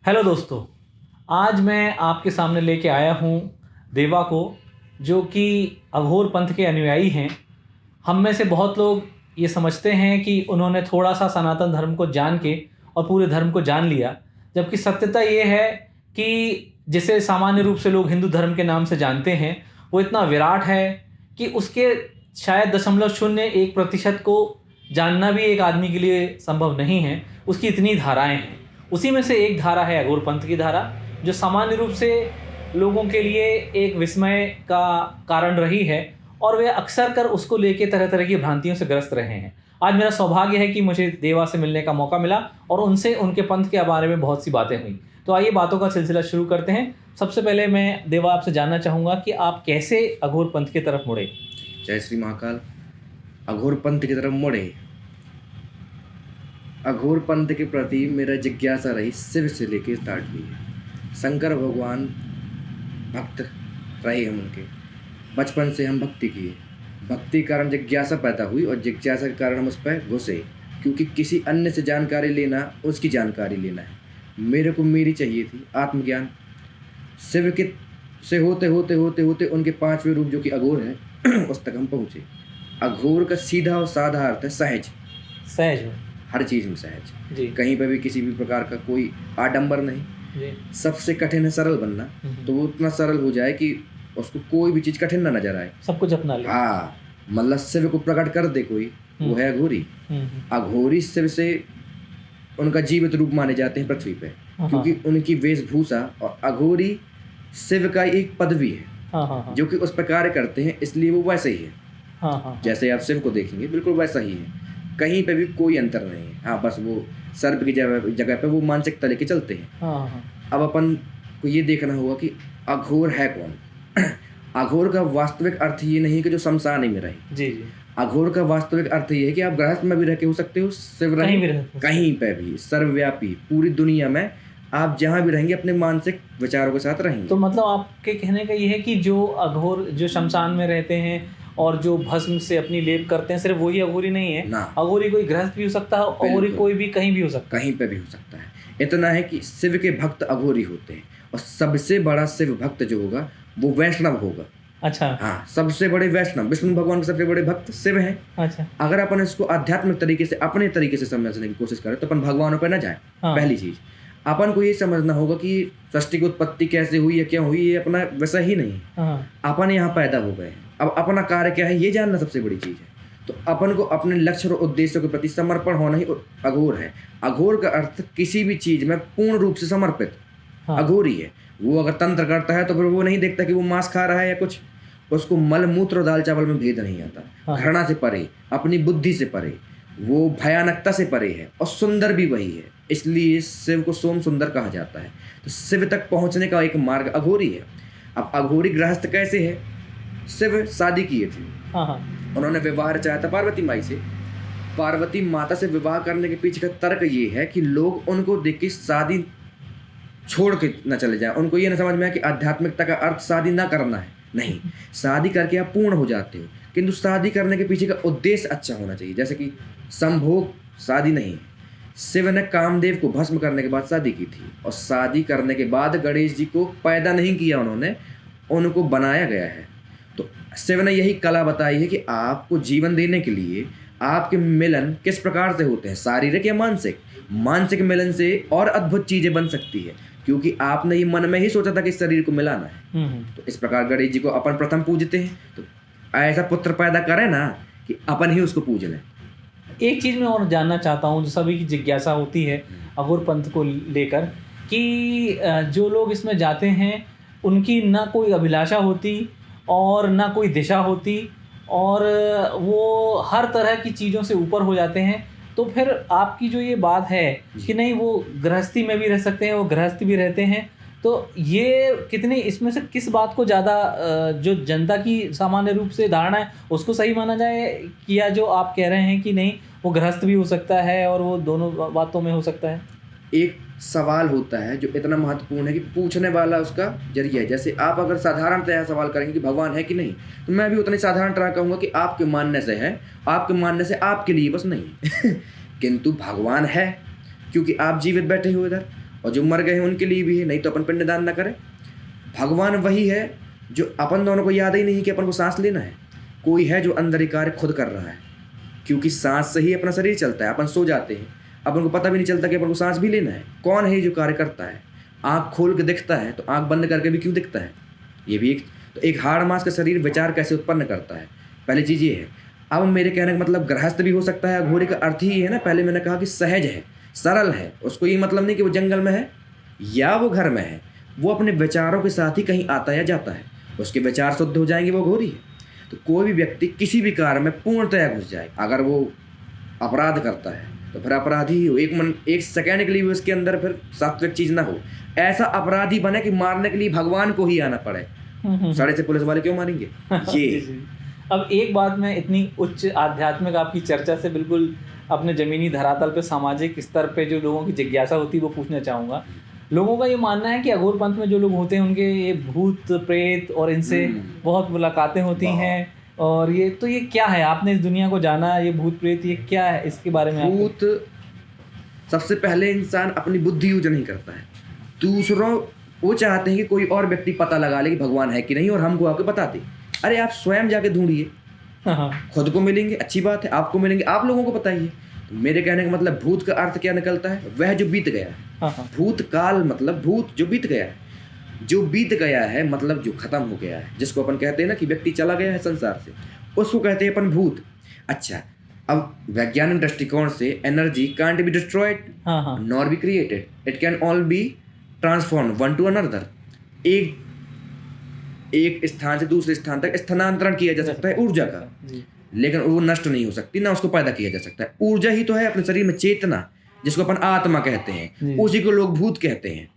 Hello दोस्तों, आज मैं आपके सामने लेके आया हूँ देवा को, जो कि अघोर पंथ के अनुयायी हैं। हम में से बहुत लोग ये समझते हैं कि उन्होंने थोड़ा सा सनातन धर्म को जान के और पूरे धर्म को जान लिया, जबकि सत्यता ये है कि जिसे सामान्य रूप से लोग हिंदू धर्म के नाम से जानते हैं, वो इतना विराट है कि उसके शायद 0.01% को जानना भी एक आदमी के लिए संभव नहीं है। उसकी इतनी धाराएं हैं। उसी में से एक धारा है अघोर पंथ की धारा, जो सामान्य रूप से लोगों के लिए एक विस्मय का कारण रही है, और वे अक्सर कर उसको लेके तरह तरह की भ्रांतियों से ग्रस्त रहे हैं। आज मेरा सौभाग्य है कि मुझे देवा से मिलने का मौका मिला और उनसे उनके पंथ के बारे में बहुत सी बातें हुई। तो आइए बातों का सिलसिला शुरू करते हैं। सबसे पहले मैं देवा आपसे जानना चाहूँगा कि आप कैसे अघोर पंथ की तरफ मुड़े। जय श्री महाकाल। अघोर पंथ की तरफ मुड़े। अघोर पंथ के प्रति मेरा जिज्ञासा रही शिव से लेके स्टार्ट हुई है। शंकर भगवान भक्त रहे हम उनके, बचपन से हम भक्ति किए, भक्ति के कारण जिज्ञासा पैदा हुई और जिज्ञासा के कारण हम उस पर घुसे, क्योंकि किसी अन्य से जानकारी लेना उसकी जानकारी लेना है। मेरे को मेरी चाहिए थी आत्मज्ञान। शिव के से होते होते होते होते उनके 5वें रूप जो कि अघोर है उस तक हम पहुँचे। अघोर का सीधा और साधा अर्थ है सहज। सहज में, हर चीज़ में सहज जी कहीं पर भी किसी भी प्रकार का कोई आडंबर नहीं जी। सबसे कठिन है सरल बनना, तो वो उतना सरल हो जाए कि उसको कोई भी चीज़ कठिन ना नजर आए। सब कुछ अपना ले। हाँ, मतलब शिव को प्रकट कर दे कोई, वो है अघोरी। अघोरी शिव से उनका जीवित रूप माने जाते हैं पृथ्वी पे, क्योंकि उनकी वेशभूषा, और अघोरी शिव का एक पदवी है जो कि उस पर कार्य करते हैं, इसलिए वो वैसे ही है। जैसे आप शिव को देखेंगे बिल्कुल वैसा ही है, कहीं पे भी कोई अंतर नहीं है। हाँ, बस वो सर्प की जगह पे वो मानसिकता लेके चलते हैं। अब अपन को ये देखना होगा कि अघोर है कौन। अघोर का वास्तविक अर्थ ये नहीं कि जो शमशान में रहे। जी जी। अघोर का वास्तविक अर्थ ये है कि आप गृहस्थ में भी रह के हो सकते हो, शिव रहे कहीं पे भी, सर्वव्यापी पूरी दुनिया में आप जहाँ भी रहेंगे अपने मानसिक विचारों के साथ रहेंगे। तो मतलब आपके कहने का ये है कि जो अघोर जो शमशान में रहते हैं और जो भस्म से अपनी लेप करते हैं, सिर्फ वही अघोरी नहीं है। अघोरी कोई गृहस्थ भी हो सकता है, अघोरी कोई भी कहीं भी हो सकता है। कहीं पे भी हो सकता है। इतना है कि शिव के भक्त अघोरी होते हैं, और सबसे बड़ा शिव भक्त जो होगा वो वैष्णव होगा। अच्छा। हाँ, सबसे बड़े वैष्णव, विष्णु भगवान के सबसे बड़े भक्त शिव हैं। अच्छा। अगर अपन इसको आध्यात्मिक तरीके से अपने तरीके से समझने की कोशिश करें तो अपन भगवानों पर न जाए। पहली चीज अपन को ये समझना होगा कि सृष्टि की उत्पत्ति कैसे हुई है, क्या हुई, ये अपना वैसा ही नहीं। अपन यहाँ पैदा हो गए, अब अपना कार्य क्या है ये जानना सबसे बड़ी चीज है। तो अपन को अपने लक्ष्य और उद्देश्यों के प्रति समर्पण होना ही अघोर है। अघोर का अर्थ किसी भी चीज में पूर्ण रूप से समर्पित अघोरी है। वो अगर तंत्र करता है तो फिर वो नहीं देखता कि वो मांस खा रहा है या कुछ, उसको मल मूत्र और दाल चावल में भेद नहीं आता। घृणा से परे, अपनी बुद्धि से परे, वो भयानकता से परे है, और सुंदर भी वही है, इसलिए शिव को सोम सुंदर कहा जाता है। तो शिव तक पहुंचने का एक मार्ग अघोरी है। अब अघोरी गृहस्थ कैसे है? शिव शादी किए थे, उन्होंने विवाह रचाया था पार्वती माई से। पार्वती माता से विवाह करने के पीछे का तर्क ये है कि लोग उनको देख के शादी छोड़ के न चले जाए। उनको ये न समझ में आए कि आध्यात्मिकता का अर्थ शादी ना करना है। नहीं, शादी करके आप पूर्ण हो जाते हो, किंतु शादी करने के पीछे का उद्देश्य अच्छा होना चाहिए। जैसे कि संभोग शादी नहीं। शिव ने कामदेव को भस्म करने के बाद शादी की थी, और शादी करने के बाद गणेश जी को पैदा नहीं किया उन्होंने, उनको बनाया गया है। तो शिव ने यही कला बताई है कि आपको जीवन देने के लिए आपके मिलन किस प्रकार से होते हैं, शारीरिक या मानसिक। मानसिक मिलन से और अद्भुत चीजें बन सकती है, क्योंकि आपने ये मन में ही सोचा था कि शरीर को मिलाना है। तो इस प्रकार गणेश जी को अपन प्रथम पूजते हैं, तो ऐसा पुत्र पैदा करें ना कि अपन ही उसको पूज लें। एक चीज़ मैं और जानना चाहता हूँ, जो सभी की जिज्ञासा होती है अघोर पंथ को लेकर, कि जो लोग इसमें जाते हैं उनकी ना कोई अभिलाषा होती और ना कोई दिशा होती, और वो हर तरह की चीज़ों से ऊपर हो जाते हैं। तो फिर आपकी जो ये बात है कि नहीं, वो गृहस्थी में भी रह सकते हैं, वो गृहस्थ भी रहते हैं, तो ये कितनी, इसमें से किस बात को ज़्यादा जो जनता की सामान्य रूप से धारणा है उसको सही माना जाए, या जो आप कह रहे हैं कि नहीं वो गृहस्थ भी हो सकता है और वो दोनों बातों में हो सकता है? एक सवाल होता है जो इतना महत्वपूर्ण है कि पूछने वाला उसका जरिया है। जैसे आप अगर साधारणतः सवाल करेंगे कि भगवान है कि नहीं, तो मैं भी उतनी साधारण तरह कहूँगा कि आपके मानने से है, आपके मानने से आपके लिए बस नहीं किंतु भगवान है, क्योंकि आप जीवित बैठे हो इधर, और जो मर गए हैं उनके लिए भी है, नहीं तो अपन पिंडदान न करें। भगवान वही है जो अपन दोनों को याद ही नहीं कि अपन को सांस लेना है। कोई है जो अंदर ही कार्य खुद कर रहा है, क्योंकि सांस से ही अपना शरीर चलता है। अपन सो जाते हैं, अपन को पता भी नहीं चलता कि अपन को सांस भी लेना है। कौन है जो कार्य करता है? आँख खोल के दिखता है तो आँख बंद करके भी क्यों दिखता है? ये भी एक हाड़ मांस का शरीर विचार कैसे उत्पन्न करता है, पहली चीज़ ये है। अब मेरे कहने का मतलब गृहस्थ भी हो सकता है। अघोरी का अर्थ ही है ना, पहले मैंने कहा कि सहज है, सरल है। उसको ये मतलब नहीं कि वो जंगल में है या वो घर में है, वो अपने विचारों के साथ ही कहीं आता या जाता है। उसके विचार शुद्ध हो जाएंगे, वो अघोरी है। तो कोई भी व्यक्ति किसी भी कार्य में पूर्णतया घुस जाए, अगर वो अपराध करता है तो फिर अपराधी ही हो। एक सेकेंड के लिए भी उसके अंदर फिर सात्विक चीज़ ना हो, ऐसा अपराधी बने कि मारने के लिए भगवान को ही आना पड़े। साढ़े से पुलिस वाले क्यों मारेंगे? ये अब एक बात, मैं इतनी उच्च आध्यात्मिक आपकी चर्चा से बिल्कुल अपने ज़मीनी धरातल पे, सामाजिक स्तर पे जो लोगों की जिज्ञासा होती है वो पूछना चाहूँगा। लोगों का ये मानना है कि अघोर पंथ में जो लोग होते हैं उनके ये भूत प्रेत और इनसे बहुत मुलाकातें होती हैं, और ये तो ये क्या है? आपने इस दुनिया को जाना, ये भूत प्रेत ये क्या है, इसके बारे में? भूत, सबसे पहले इंसान अपनी बुद्धि यूज नहीं करता है। दूसरों वो चाहते हैं कि कोई और व्यक्ति पता लगा ले कि भगवान है कि नहीं और हमको आके बता दे। अरे आप स्वयं जाके ढूंढिए, खुद को मिलेंगे, अच्छी बात है, आपको मिलेंगे, आप लोगों को बताइए। तो मेरे कहने का मतलब भूत का अर्थ क्या निकलता है? वह जो बीत गया है। भूत काल मतलब भूत जो बीत गया है। जो बीत गया है मतलब जो खत्म हो गया है, जिसको अपन कहते हैं ना कि व्यक्ति चला गया है संसार से, उसको कहते हैं अपन भूत। अच्छा, अब वैज्ञानिक दृष्टिकोण से energy can't be destroyed nor be created, it can all be transform one two another. एक स्थान से दूसरे स्थान तक स्थानांतरण किया जा सकता है ऊर्जा का, लेकिन वो नष्ट नहीं हो सकती, ना उसको पैदा किया जा सकता है। ऊर्जा ही तो है अपने शरीर में, चेतना, जिसको अपन आत्मा कहते हैं, उसी को लोग भूत कहते हैं।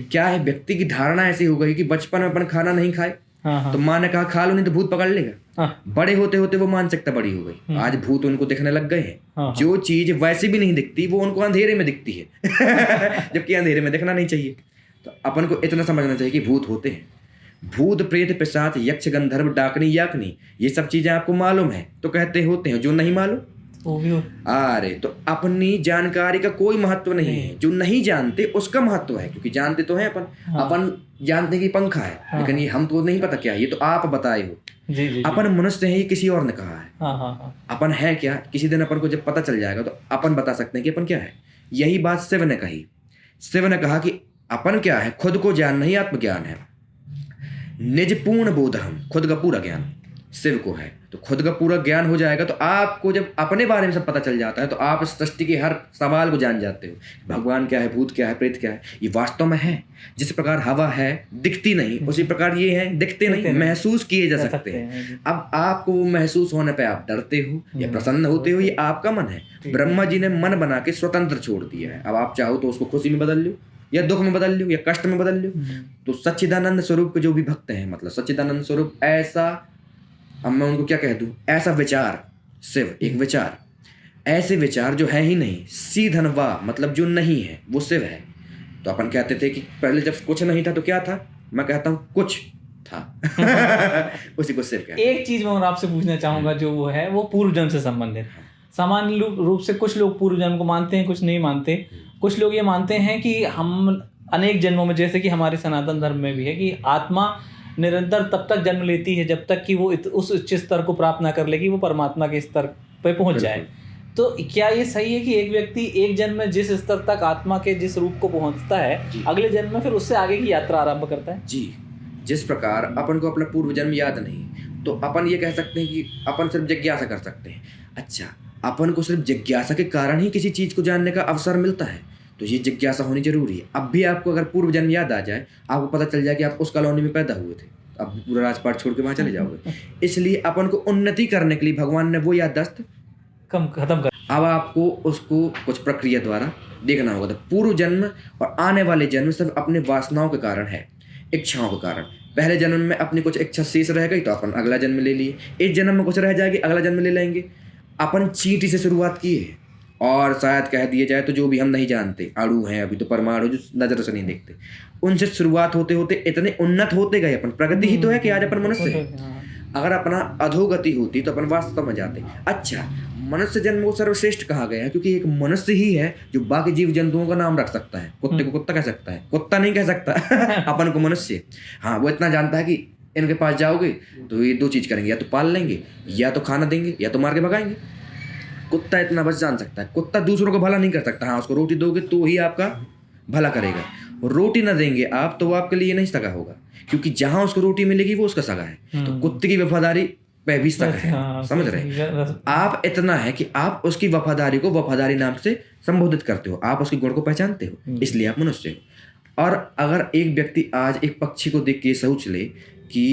क्या है, व्यक्ति की धारणा ऐसी हो गई कि बचपन में अपन खाना नहीं खाए तो माँ ने कहा खा लो नहीं तो भूत पकड़ लेगा। बड़े होते होते वो मानसिकता बड़ी हो गई, आज भूत उनको दिखने लग गए हैं। जो चीज वैसे भी नहीं दिखती वो उनको अंधेरे में दिखती है जबकि अंधेरे में दिखना नहीं चाहिए। तो अपन को इतना समझना चाहिए कि भूत होते हैं। भूत प्रेत पिशाच यक्ष गंधर्व डाकनी याकनी, ये सब चीजें आपको मालूम है तो कहते होते हैं। जो नहीं मालूम, अरे तो अपनी जानकारी का कोई महत्व नहीं है। जो नहीं जानते उसका महत्व है, क्योंकि जानते तो हैं अपन जानते कि पंखा है, लेकिन ये हम तो नहीं पता क्या है, ये तो आप बताए हो। अपन मनुष्य है, ये किसी और ने कहा है। अपन है क्या, किसी दिन अपन को जब पता चल जाएगा तो अपन बता सकते हैं कि अपन क्या है। यही बात शिव ने कही। शिव ने कहा कि अपन क्या है, खुद को जानना ही आत्मज्ञान है। निज पूर्ण बोध, हम खुद का पूरा ज्ञान शिव को है। तो खुद का पूरा ज्ञान हो जाएगा तो आपको जब अपने बारे में सब पता चल जाता है तो आप इस सृष्टि के हर सवाल को जान जाते हो। भगवान क्या है, भूत क्या है, प्रेत क्या है, ये वास्तव में है। जिस प्रकार हवा है दिखती नहीं, उसी प्रकार ये है दिखते नहीं, महसूस किए जा सकते हैं। अब आपको वो महसूस होने पे आप डरते हो या प्रसन्न होते हो, ये आपका मन है। ब्रह्मा जी ने मन बना के स्वतंत्र छोड़ दिया है। अब आप चाहो तो उसको खुशी में बदल लो या दुख में बदल लो या कष्ट में बदल लो। तो सच्चिदानंद स्वरूप के जो भी भक्त हैं, मतलब सच्चिदानंद स्वरूप, ऐसा, अब मैं उनको क्या कह दूं, ऐसा विचार, शिव एक विचार, ऐसे विचार जो है ही नहीं, सीधनवा मतलब जो नहीं है वो शिव है। तो अपन कहते थे कि पहले जब कुछ नहीं था तो क्या था, मैं कहता हूँ कुछ था उसी को शिव कहते हैं। एक चीज मैं और आपसे पूछना चाहूंगा, जो वो है वो पूर्व जन्म से संबंधित। सामान्य रूप से कुछ लोग पूर्व जन्म को मानते हैं, कुछ नहीं मानते। कुछ लोग ये मानते हैं कि हम अनेक जन्मों में, जैसे कि हमारे सनातन धर्म में भी है कि आत्मा निरंतर तब तक जन्म लेती है जब तक कि वो उस उच्च स्तर को प्राप्त ना कर ले कि वो परमात्मा के स्तर पे पहुंच जाए। तो क्या ये सही है कि एक व्यक्ति एक जन्म में जिस स्तर तक आत्मा के जिस रूप को पहुंचता है, अगले जन्म में फिर उससे आगे की यात्रा आरंभ करता है? जी, जिस प्रकार अपन को अपना पूर्व जन्म याद नहीं, तो अपन ये कह सकते हैं कि अपन सिर्फ जिज्ञासा कर सकते हैं। अच्छा, अपन को सिर्फ जिज्ञासा के कारण ही किसी चीज़ को जानने का अवसर मिलता है, तो ये जिज्ञासा होनी जरूरी है। अब भी आपको अगर पूर्व जन्म याद आ जाए, आपको पता चल जाए कि आप उस कॉलोनी में पैदा हुए थे, अब पूरा राजपाट छोड़ के वहाँ चले जाओगे। इसलिए अपन को उन्नति करने के लिए भगवान ने वो याददाश्त खत्म कर। अब आपको उसको कुछ प्रक्रिया द्वारा देखना होगा। तो पूर्व जन्म और आने वाले जन्म सिर्फ अपने वासनाओं के कारण है, इच्छाओं के कारण। पहले जन्म में अपनी कुछ इच्छा शेष रह गई तो अपन अगला जन्म ले लिए, इस जन्म में कुछ रह जाएगी अगला जन्म ले लेंगे। अपन चींटी से शुरुआत की है, और शायद कह दिया जाए तो जो भी हम नहीं जानते, अणु हैं अभी तो, परमाणु जो नजर से नहीं देखते, उनसे शुरुआत होते होते इतने उन्नत होते गए अपन। प्रगति ही तो है कि आज अपन मनुष्य हैं। अगर अपना अधोगति होती तो अपन वास्तव में जाते। अच्छा, मनुष्य जन्म को सर्वश्रेष्ठ कहा गया है क्योंकि एक मनुष्य ही है जो बाकी जीव जंतुओं का नाम रख सकता है। कुत्ते को कुत्ता कह सकता है, कुत्ता नहीं कह सकता अपन को मनुष्य। हाँ, वो इतना जानता है कि इनके पास जाओगे तो ये दो चीज करेंगे, या तो पाल लेंगे, या तो खाना देंगे, या तो मार के भगाएंगे। कुत्ता इतना बस जान सकता है। कुत्ता दूसरों को भला नहीं कर सकता। हाँ, उसको रोटी दोगे तो ही आपका भला करेगा। रोटी ना देंगे आप तो वो आपके लिए नहीं सगा होगा, क्योंकि जहां उसको रोटी मिलेगी वो उसका सगा है। तो कुत्ते की वफादारी पे भी सगा है, समझ रहे? आप इतना है कि आप उसकी वफादारी को वफादारी नाम से संबोधित करते हो, आप उसके गुण को पहचानते हो, इसलिए आप मनुष्य हो। और अगर एक व्यक्ति आज एक पक्षी को देख के सोच ले कि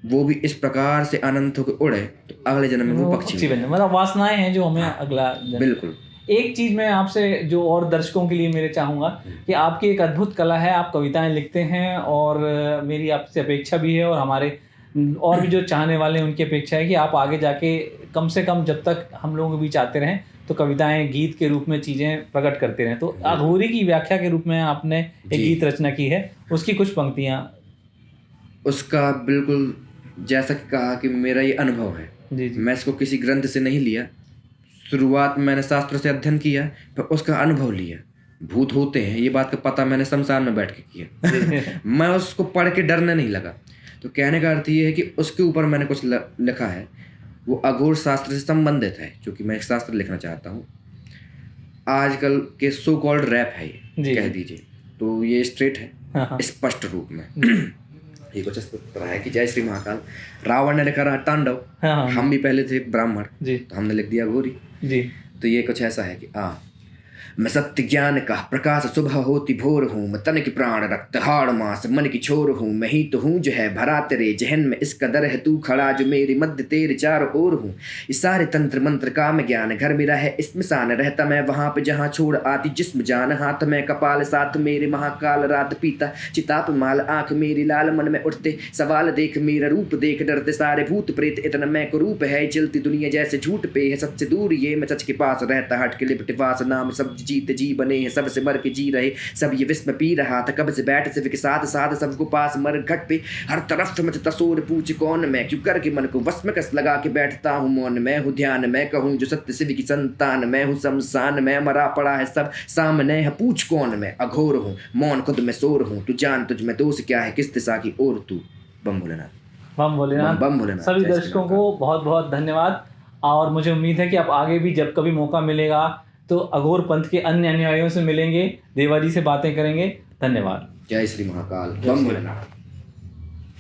वो भी इस प्रकार से अनंत होकर उड़े, तो अगले जन्म में वो पक्षी बने। मतलब वासनाएं हैं जो हमें अगला बिल्कुल। एक चीज़ मैं आपसे जो और दर्शकों के लिए मेरे चाहूँगा कि आपकी एक अद्भुत कला है, आप कविताएं लिखते हैं, और मेरी आपसे अपेक्षा भी है और हमारे और भी जो चाहने वाले हैं उनकी अपेक्षा है कि आप आगे जाके कम से कम जब तक हम लोगों के बीच आते रहें तो कविताएं गीत के रूप में चीज़ें प्रकट करते रहें। तो अघोरी की व्याख्या के रूप में आपने एक गीत रचना की है, उसकी कुछ पंक्तियाँ। उसका बिल्कुल जैसा कि कहा कि मेरा ये अनुभव है। जी। मैं इसको किसी ग्रंथ से नहीं लिया। शुरुआत मैंने शास्त्र से अध्ययन किया, फिर उसका अनुभव लिया। भूत होते हैं ये बात का पता मैंने शमशान में बैठ के किया। मैं उसको पढ़ के डरने नहीं लगा। तो कहने का अर्थ ये है कि उसके ऊपर मैंने कुछ लिखा है, वो अघोर शास्त्र से संबंधित है, क्योंकि मैं एक शास्त्र लिखना चाहता हूँ। आजकल के सो कॉल्ड रैप है ये, कह दीजिए, तो ये स्ट्रेट है, स्पष्ट रूप में। ये कुछ इस तरह है कि जय श्री महाकाल। रावण ने लिखा रहा तांडव, हम भी पहले थे ब्राह्मण, तो हमने लिख दिया घोरी। तो ये कुछ ऐसा है कि मैं सत्य ज्ञान का प्रकाश सुबह होती भोर हूँ, मैं तन की प्राण रक्त हाड़ मास मन की छोर हूँ, मैं ही तो हूँ जो है भरा तेरे जहन में इस कदर है तू खड़ा जो मेरी मध्य तेरे चारों ओर हूँ। इस सारे तंत्र मंत्र काम ज्ञान घर मेरा है इसमें सान, रहता मैं वहाँ पे जहाँ छोड़ आती जिस्म जान, हाथ में कपाल साथ मेरे महाकाल रात पीता चिताप माल, आंख मेरी लाल मन में उठते सवाल देख मेरा रूप देख डरते सारे भूत प्रेत, इतना मैं को रूप है चलती दुनिया जैसे झूठ पे है सच से दूर ये, मैं सच के पास रहता हट के लिपटे पास नाम सब जीते जी बने हैं सबसे मर के जी रहे सब ये विस्म पी रहा था कब से बैठ सिर्फ के साथ साथ सबको पास मर घट पे हर तरफ मचता शोर पूछ कौन मैं, क्यों करके मन को वश में कस लगा के बैठता हूँ मौन मैं हूँ ध्यान मैं कहूँ जो सत्य शिव की संतान मैं हूँ शमशान मैं मरा पड़ा है सब सामने है पूछ कौन मैं, अघोर हूँ मौन खुद में शोर हूँ तू जान तुझ में दोष क्या है किस दिशा की ओर तू। बम भोलेनाथ। बम भोलेनाथ। बम भोलेनाथ। सभी दर्शकों को बहुत बहुत धन्यवाद, और मुझे उम्मीद है कि आप आगे भी जब कभी मौका मिलेगा तो अघोर पंथ के अन्य अनुयायियों से मिलेंगे, देवा जी से बातें करेंगे। धन्यवाद। जय श्री महाकाल। बम भोलेनाथ।